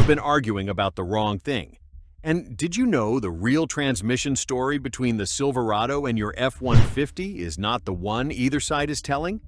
you've been arguing about the wrong thing. And did you know the real transmission story between the Silverado and your F-150 is not the one either side is telling?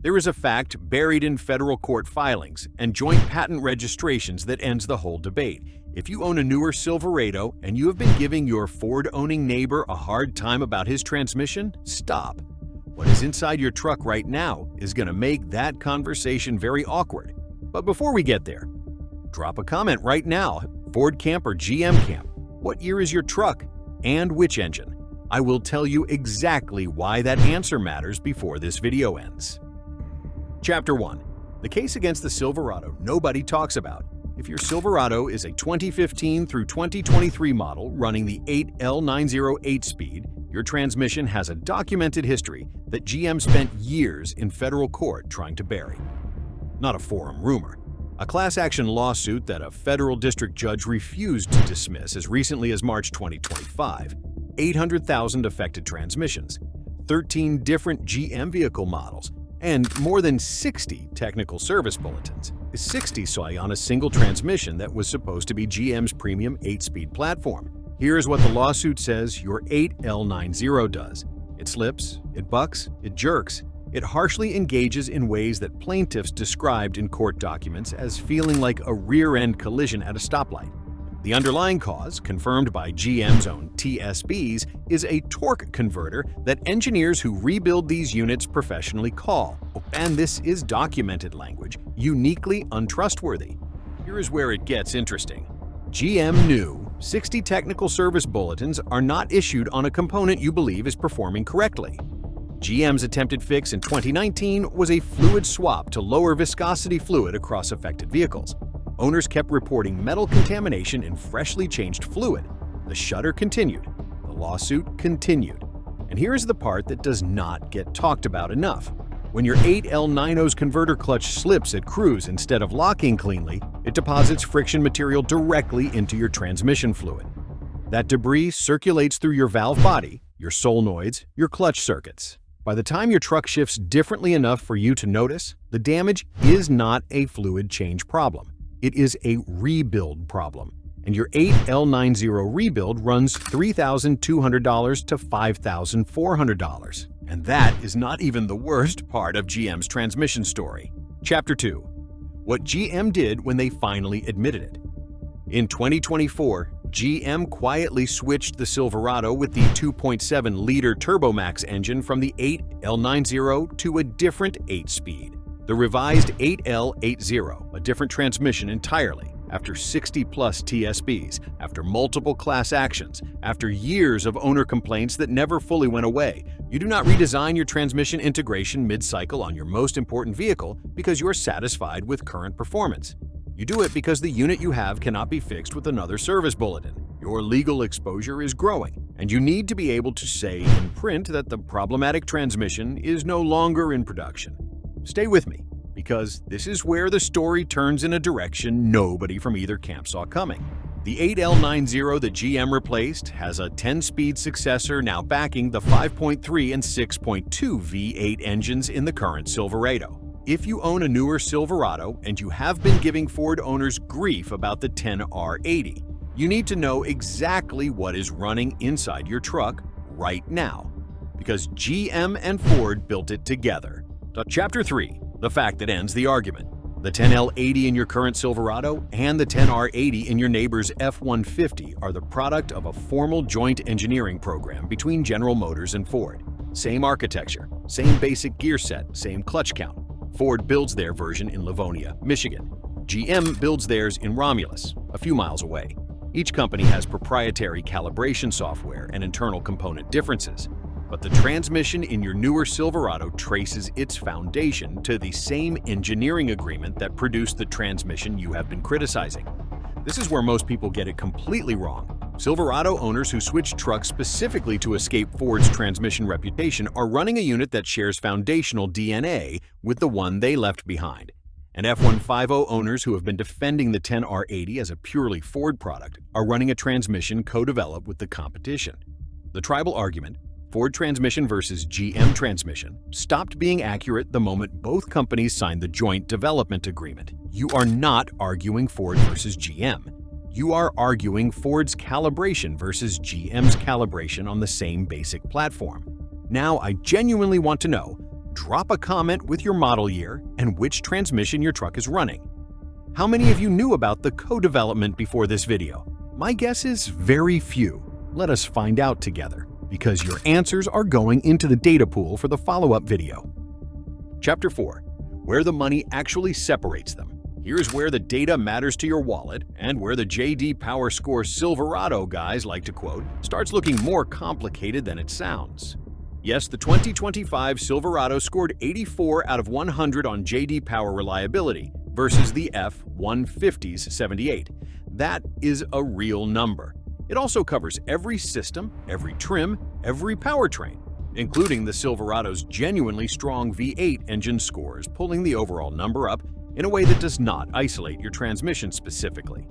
There is a fact buried in federal court filings and joint patent registrations that ends the whole debate. If you own a newer Silverado and you have been giving your Ford-owning neighbor a hard time about his transmission, stop. What is inside your truck right now is going to make that conversation very awkward. But before we get there, drop a comment right now, Ford Camp or GM Camp. What year is your truck and which engine? I will tell you exactly why that answer matters before this video ends. Chapter 1. The case against the Silverado nobody talks about. If your Silverado is a 2015 through 2023 model running the 8L90 8-speed, your transmission has a documented history that GM spent years in federal court trying to bury. Not a forum rumor. A class action lawsuit that a federal district judge refused to dismiss as recently as March 2025. 800,000 affected transmissions, 13 different GM vehicle models, and more than 60 technical service bulletins. 60 saw on a single transmission that was supposed to be GM's premium 8-speed platform. Here's what the lawsuit says your 8L90 does. It slips, it bucks, it jerks. It harshly engages in ways that plaintiffs described in court documents as feeling like a rear-end collision at a stoplight. The underlying cause, confirmed by GM's own TSBs, is a torque converter that engineers who rebuild these units professionally call, and this is documented language, uniquely untrustworthy. Here is where it gets interesting. GM knew 60 technical service bulletins are not issued on a component you believe is performing correctly. GM's attempted fix in 2019 was a fluid swap to lower viscosity fluid across affected vehicles. Owners kept reporting metal contamination in freshly changed fluid. The shudder continued. The lawsuit continued. And here's the part that does not get talked about enough. When your 8L90's converter clutch slips at cruise instead of locking cleanly, it deposits friction material directly into your transmission fluid. That debris circulates through your valve body, your solenoids, your clutch circuits. By the time your truck shifts differently enough for you to notice, the damage is not a fluid change problem. It is a rebuild problem. And your 8L90 rebuild runs $3,200 to $5,400. And that is not even the worst part of GM's transmission story. Chapter 2. What GM did when they finally admitted it. In 2024, GM quietly switched the Silverado with the 2.7-liter TurboMax engine from the 8L90 to a different 8-speed, the revised 8L80, a different transmission entirely, after 60-plus TSBs, after multiple class actions, after years of owner complaints that never fully went away. You do not redesign your transmission integration mid-cycle on your most important vehicle because you're satisfied with current performance. You do it because the unit you have cannot be fixed with another service bulletin. Your legal exposure is growing, and you need to be able to say in print that the problematic transmission is no longer in production. Stay with me, because this is where the story turns in a direction nobody from either camp saw coming. The 8L90 that GM replaced has a 10-speed successor now backing the 5.3 and 6.2 V8 engines in the current Silverado. If you own a newer Silverado and you have been giving Ford owners grief about the 10R80, you need to know exactly what is running inside your truck right now, because GM and Ford built it together. Chapter 3. The fact that ends the argument. The 10L80 in your current Silverado and the 10R80 in your neighbor's F-150 are the product of a formal joint engineering program between General Motors and Ford. Same architecture, same basic gear set, same clutch count. Ford builds their version in Livonia, Michigan. GM builds theirs in Romulus, a few miles away. Each company has proprietary calibration software and internal component differences, but the transmission in your newer Silverado traces its foundation to the same engineering agreement that produced the transmission you have been criticizing. This is where most people get it completely wrong. Silverado owners who switch trucks specifically to escape Ford's transmission reputation are running a unit that shares foundational DNA with the one they left behind. And F-150 owners who have been defending the 10R80 as a purely Ford product are running a transmission co-developed with the competition. The tribal argument, Ford transmission versus GM transmission stopped being accurate the moment both companies signed the joint development agreement. You are not arguing Ford versus GM. You are arguing Ford's calibration versus GM's calibration on the same basic platform. Now, I genuinely want to know, drop a comment with your model year and which transmission your truck is running. How many of you knew about the co-development before this video? My guess is very few. Let us find out together, because your answers are going into the data pool for the follow-up video. Chapter 4. Where the money actually separates them. Here's where the data matters to your wallet, and where the J.D. Power Score Silverado guys like to quote starts looking more complicated than it sounds. Yes, the 2025 Silverado scored 84 out of 100 on J.D. Power reliability versus the F-150's 78. That is a real number. It also covers every system, every trim, every powertrain, including the Silverado's genuinely strong V8 engine scores, pulling the overall number up in a way that does not isolate your transmission specifically.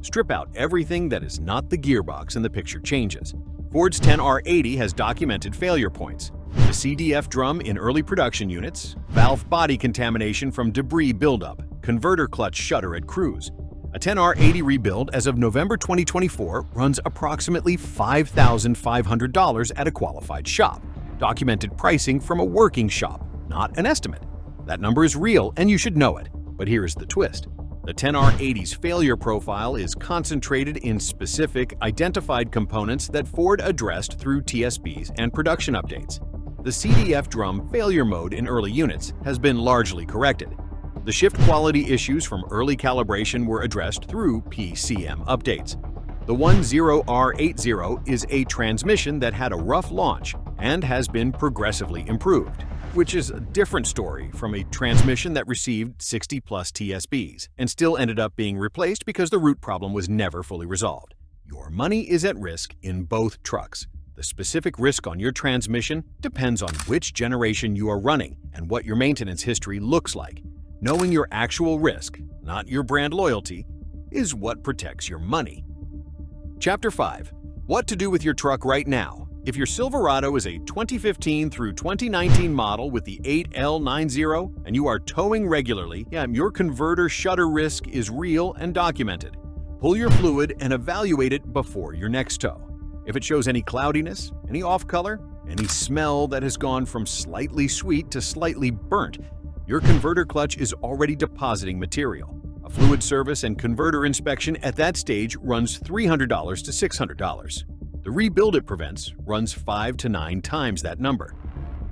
Strip out everything that is not the gearbox and the picture changes. Ford's 10R80 has documented failure points: the CDF drum in early production units, valve body contamination from debris buildup, converter clutch shutter at cruise. A 10R80 rebuild as of November 2024 runs approximately $5,500 at a qualified shop. Documented pricing from a working shop, not an estimate. That number is real and you should know it, but here is the twist. The 10R80's failure profile is concentrated in specific, identified components that Ford addressed through TSPs and production updates. The CDF drum failure mode in early units has been largely corrected. The shift quality issues from early calibration were addressed through PCM updates. The 10R80 is a transmission that had a rough launch and has been progressively improved, which is a different story from a transmission that received 60-plus TSBs and still ended up being replaced because the root problem was never fully resolved. Your money is at risk in both trucks. The specific risk on your transmission depends on which generation you are running and what your maintenance history looks like. Knowing your actual risk, not your brand loyalty, is what protects your money. Chapter 5. What to do with your truck right now. If your Silverado is a 2015 through 2019 model with the 8L90 and you are towing regularly, your converter shutter risk is real and documented. Pull your fluid and evaluate it before your next tow. If it shows any cloudiness, any off color, any smell that has gone from slightly sweet to slightly burnt, your converter clutch is already depositing material. A fluid service and converter inspection at that stage runs $300 to $600. The rebuild it prevents runs 5 to 9 times that number.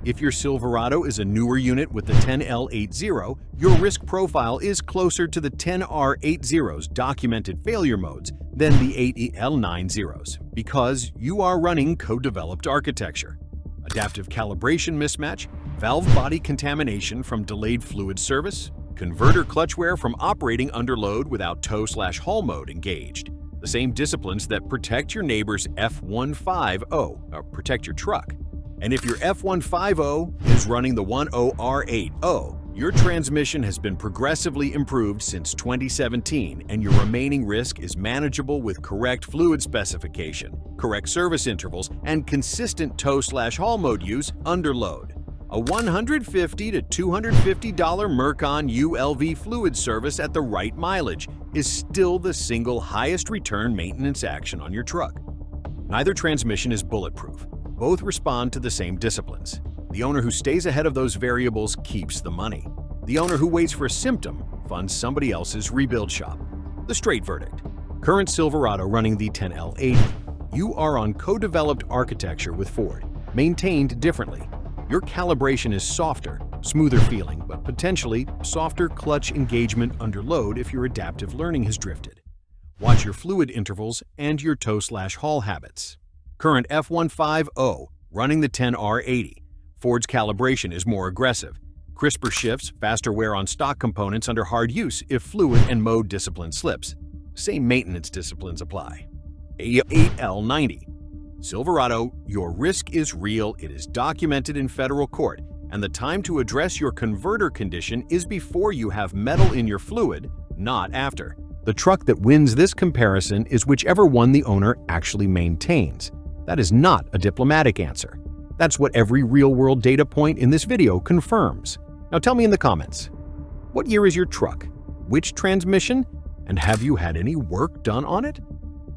If your Silverado is a newer unit with the 10L80, your risk profile is closer to the 10R80's documented failure modes than the 8L90's because you are running co-developed architecture. Adaptive calibration mismatch, valve body contamination from delayed fluid service, converter clutch wear from operating under load without tow/haul mode engaged. The same disciplines that protect your neighbor's F150 or protect your truck. And if your F150 is running the 10R80, your transmission has been progressively improved since 2017 and your remaining risk is manageable with correct fluid specification, correct service intervals, and consistent tow/haul mode use under load. A $150 to $250 Mercon ULV fluid service at the right mileage is still the single highest return maintenance action on your truck. Neither transmission is bulletproof. Both respond to the same disciplines. The owner who stays ahead of those variables keeps the money. The owner who waits for a symptom funds somebody else's rebuild shop. The straight verdict. Current Silverado running the 10L80. You are on co-developed architecture with Ford, maintained differently. Your calibration is softer, smoother feeling, but potentially softer clutch engagement under load if your adaptive learning has drifted. Watch your fluid intervals and your tow/haul habits. Current F150 running the 10R80. Ford's calibration is more aggressive. Crisper shifts, faster wear on stock components under hard use if fluid and mode discipline slips. Same maintenance disciplines apply. 8L90. Silverado, your risk is real, it is documented in federal court, and the time to address your converter condition is before you have metal in your fluid, not after. The truck that wins this comparison is whichever one the owner actually maintains. That is not a diplomatic answer. That's what every real-world data point in this video confirms. Now tell me in the comments, what year is your truck? Which transmission? And have you had any work done on it?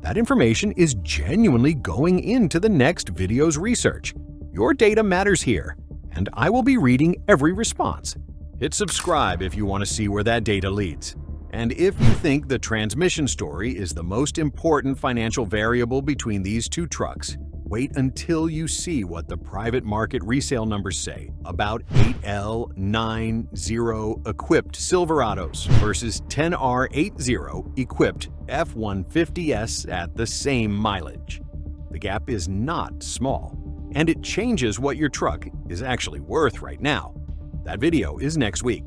That information is genuinely going into the next video's research. Your data matters here, and I will be reading every response. Hit subscribe if you want to see where that data leads. And if you think the transmission story is the most important financial variable between these two trucks, wait until you see what the private market resale numbers say about 8L90 equipped Silverados versus 10R80 equipped F-150s at the same mileage. The gap is not small, and it changes what your truck is actually worth right now. That video is next week.